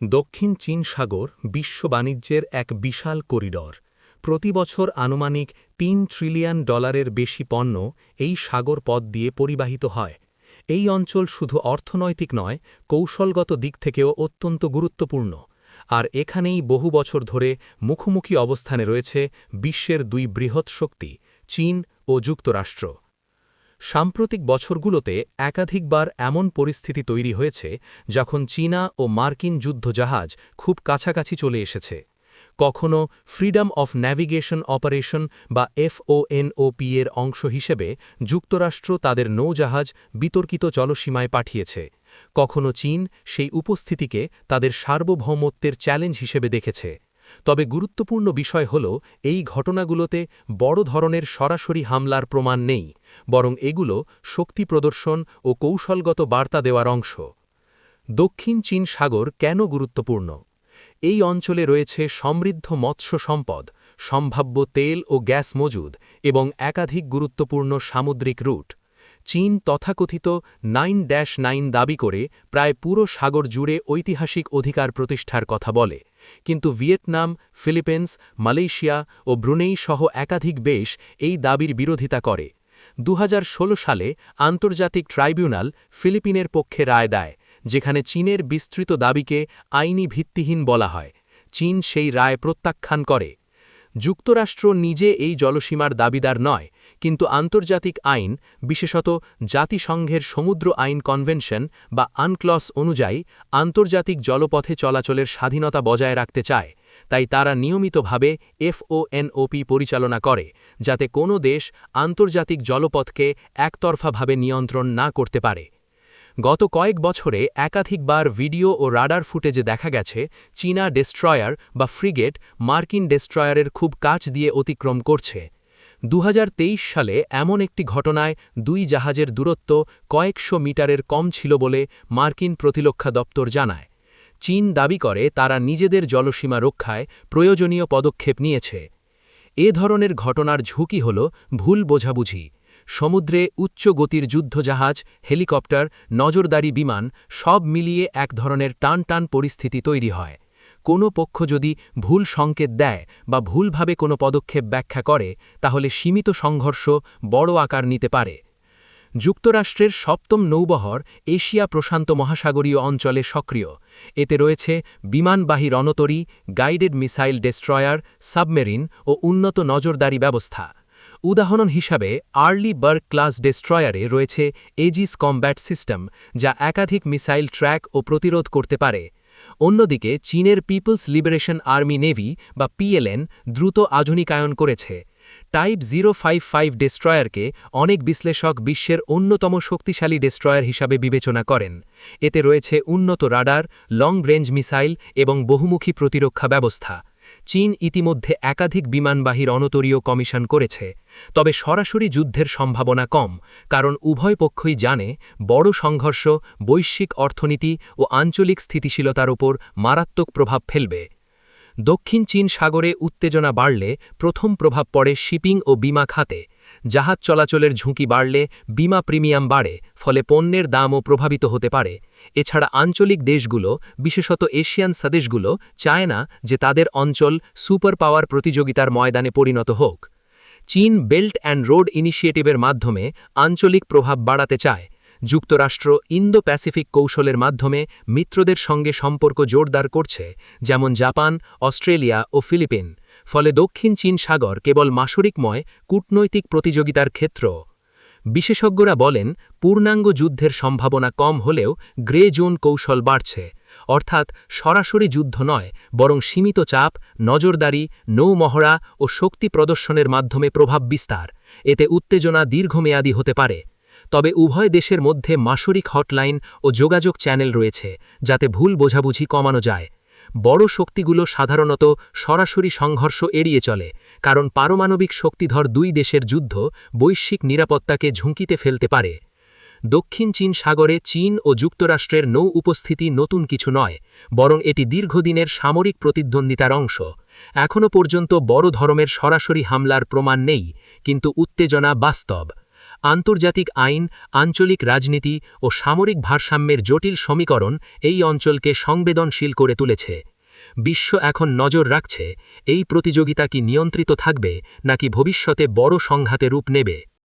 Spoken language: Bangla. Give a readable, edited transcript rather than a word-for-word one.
দক্ষিণ চীন সাগর বিশ্ব বাণিজ্যের এক বিশাল করিডর। প্রতি বছর আনুমানিক $3 ট্রিলিয়ন বেশি পণ্য এই সাগর পথ দিয়ে পরিবাহিত হয়। এই অঞ্চল শুধু অর্থনৈতিক নয়, কৌশলগত দিক থেকেও অত্যন্ত গুরুত্বপূর্ণ। আর এখানেই বহু বছর ধরে মুখোমুখি অবস্থানে রয়েছে বিশ্বের দুই বৃহৎ শক্তি, চীন ও যুক্তরাষ্ট্র। সাম্প্রতিক বছরগুলোতে একাধিকবার এমন পরিস্থিতি তৈরি হয়েছে যখন চীনা ও মার্কিন যুদ্ধজাহাজ খুব কাছাকাছি চলে এসেছে। কখনও ফ্রিডম অফ ন্যাভিগেশন অপারেশন বা FONOP এর অংশ হিসেবে যুক্তরাষ্ট্র তাদের নৌজাহাজ বিতর্কিত জলসীমায় পাঠিয়েছে। কখনও চীন সেই উপস্থিতিকে তাদের সার্বভৌমত্বের চ্যালেঞ্জ হিসেবে দেখেছে। তবে গুরুত্বপূর্ণ বিষয় হল, এই ঘটনাগুলোতে বড় ধরনের সরাসরি হামলার প্রমাণ নেই, বরং এগুলো শক্তি প্রদর্শন ও কৌশলগত বার্তা দেওয়ার অংশ। দক্ষিণ চীন সাগর কেন গুরুত্বপূর্ণ? এই অঞ্চলে রয়েছে সমৃদ্ধ মৎস্য সম্পদ, সম্ভাব্য তেল ও গ্যাস মজুদ এবং একাধিক গুরুত্বপূর্ণ সামুদ্রিক রুট। চীন তথাকথিত 9-9 দাবি করে প্রায় পুরো সাগর জুড়ে ঐতিহাসিক অধিকার প্রতিষ্ঠার কথা বলে, কিন্তু ভিয়েতনাম, ফিলিপিন্স, মালয়েশিয়া ও ব্রুনেই সহ একাধিক দেশ এই দাবির বিরোধিতা করে। 2016 সালে আন্তর্জাতিক ট্রাইব্যুনাল ফিলিপিনের পক্ষে রায় দেয়, যেখানে চীনের বিস্তৃত দাবিকে আইনি ভিত্তিহীন বলা হয়। চীন সেই রায় প্রত্যাখ্যান করে। যুক্তরাষ্ট্র নিজে এই জলসীমার দাবিদার নয়, কিন্তু আন্তর্জাতিক আইন, বিশেষত জাতিসংঘের সমুদ্র আইন কনভেনশন বা আনক্লস অনুযায়ী আন্তর্জাতিক জলপথে চলাচলের স্বাধীনতা বজায় রাখতে চায়। তাই তারা নিয়মিতভাবে FONOP পরিচালনা করে, যাতে কোনো দেশ আন্তর্জাতিক জলপথকে একতরফাভাবে নিয়ন্ত্রণ না করতে পারে। গত কয়েক বছরে একাধিকবার ভিডিও ও রাডার ফুটেজে দেখা গেছে চীনা ডেস্ট্রয়ার বা ফ্রিগেট মার্কিন ডেস্ট্রয়ারের খুব কাছ দিয়ে অতিক্রম করছে। 2023 সালে এমন একটি ঘটনায় দুই জাহাজের দূরত্ব কয়েকশো মিটারের কম ছিল বলে মার্কিন প্রতিরক্ষা দপ্তর জানায়। চীন দাবি করে তারা নিজেদের জলসীমা রক্ষায় প্রয়োজনীয় পদক্ষেপ নিয়েছে। এ ধরনের ঘটনার ঝুঁকি হল ভুল বোঝাবুঝি। সমুদ্রে উচ্চ গতির যুদ্ধজাহাজ, হেলিকপ্টার, নজরদারি বিমান সব মিলিয়ে এক ধরনের টান পরিস্থিতি তৈরি হয়। কোনো পক্ষ যদি ভুল সংকেত দেয় বা ভুলভাবে কোনো পদক্ষেপ ব্যাখ্যা করে, তাহলে সীমিত সংঘর্ষ বড় আকার নিতে পারে। যুক্তরাষ্ট্রের সপ্তম নৌবহর এশিয়া প্রশান্ত মহাসাগরীয় অঞ্চলে সক্রিয়। এতে রয়েছে বিমানবাহী রণতরী, গাইডেড মিসাইল ডেস্ট্রয়ার, সাবমেরিন ও উন্নত নজরদারি ব্যবস্থা। উদাহরণ হিসাবে আর্লি বার্গ ক্লাস ডেস্ট্রয়ারে রয়েছে এজিস কমব্যাট সিস্টেম, যা একাধিক মিসাইল ট্র্যাক ও প্রতিরোধ করতে পারে। অন্যদিকে চীনের পিপলস লিবারেশন আর্মি নেভি বা PLN দ্রুত আধুনিকায়ন করেছে। টাইপ 055 ডেস্ট্রয়ারকে অনেক বিশ্লেষক বিশ্বের অন্যতম শক্তিশালী ডেস্ট্রয়ার হিসাবে বিবেচনা করেন। এতে রয়েছে উন্নত রাডার, লং রেঞ্জ মিসাইল এবং বহুমুখী প্রতিরক্ষা ব্যবস্থা। চীন ইতিমধ্যে একাধিক বিমানবাহী রণতরীও কমিশন করেছে। তবে সরাসরি যুদ্ধের সম্ভাবনা কম, কারণ উভয় পক্ষই জানে বড় সংঘর্ষ বৈশ্বিক অর্থনীতি ও আঞ্চলিক স্থিতিশীলতার ওপর মারাত্মক প্রভাব ফেলবে। দক্ষিণ চীন সাগরে উত্তেজনা বাড়লে প্রথম প্রভাব পড়ে শিপিং ও বিমা খাতে। জাহাজ চলাচলের ঝুঁকি বাড়লে বিমা প্রিমিয়াম বাড়ে, ফলে পণ্যের দামও প্রভাবিত হতে পারে। এছাড়া আঞ্চলিক দেশগুলো, বিশেষত এশিয়ান দেশগুলো চায় না যে তাদের অঞ্চল সুপার পাওয়ার প্রতিযোগিতার ময়দানে পরিণত হোক। চীন বেল্ট অ্যান্ড রোড ইনিশিয়েটিভের মাধ্যমে আঞ্চলিক প্রভাব বাড়াতে চায়। যুক্তরাষ্ট্র ইন্দো প্যাসিফিক কৌশলের মাধ্যমে মিত্রদের সঙ্গে সম্পর্ক জোরদার করছে, যেমন জাপান, অস্ট্রেলিয়া ও ফিলিপিন। ফলে দক্ষিণ চীন সাগর কেবল মাসরিকময় কূটনৈতিক প্রতিযোগিতার ক্ষেত্র। বিশেষজ্ঞরা বলেন, পূর্ণাঙ্গ যুদ্ধের সম্ভাবনা কম হলেও গ্রে জোন কৌশল বাড়ছে, অর্থাৎ সরাসরি যুদ্ধ নয়, বরং সীমিত চাপ, নজরদারি, নৌমহড়া ও শক্তি প্রদর্শনের মাধ্যমে প্রভাব বিস্তার। এতে উত্তেজনা দীর্ঘমেয়াদী হতে পারে। তবে উভয় দেশের মধ্যে মাসরিক হটলাইন ও যোগাযোগ চ্যানেল রয়েছে, যাতে ভুল বোঝাবুঝি কমানো যায়। বড় শক্তিগুলো সাধারণত সরাসরি সংঘর্ষ এড়িয়ে চলে, কারণ পারমাণবিক শক্তিধর দুই দেশের যুদ্ধ বৈশ্বিক নিরাপত্তাকে ঝুঁকিতে ফেলতে পারে। দক্ষিণ চীন সাগরে চীন ও যুক্তরাষ্ট্রের নৌ উপস্থিতি নতুন কিছু নয়, বরং এটি দীর্ঘদিনের সামরিক প্রতিদ্বন্দ্বিতার অংশ। এখনও পর্যন্ত বড় ধরনের সরাসরি হামলার প্রমাণ নেই, কিন্তু উত্তেজনা বাস্তব। আন্তর্জাতিক আইন, আঞ্চলিক রাজনীতি ও সামরিক ভারসাম্যের জটিল সমীকরণ এই অঞ্চলকে সংবেদনশীল করে তুলেছে। বিশ্ব এখন নজর রাখছে এই প্রতিযোগিতা কি নিয়ন্ত্রিত থাকবে নাকি ভবিষ্যতে বড় সংঘাতে রূপ নেবে।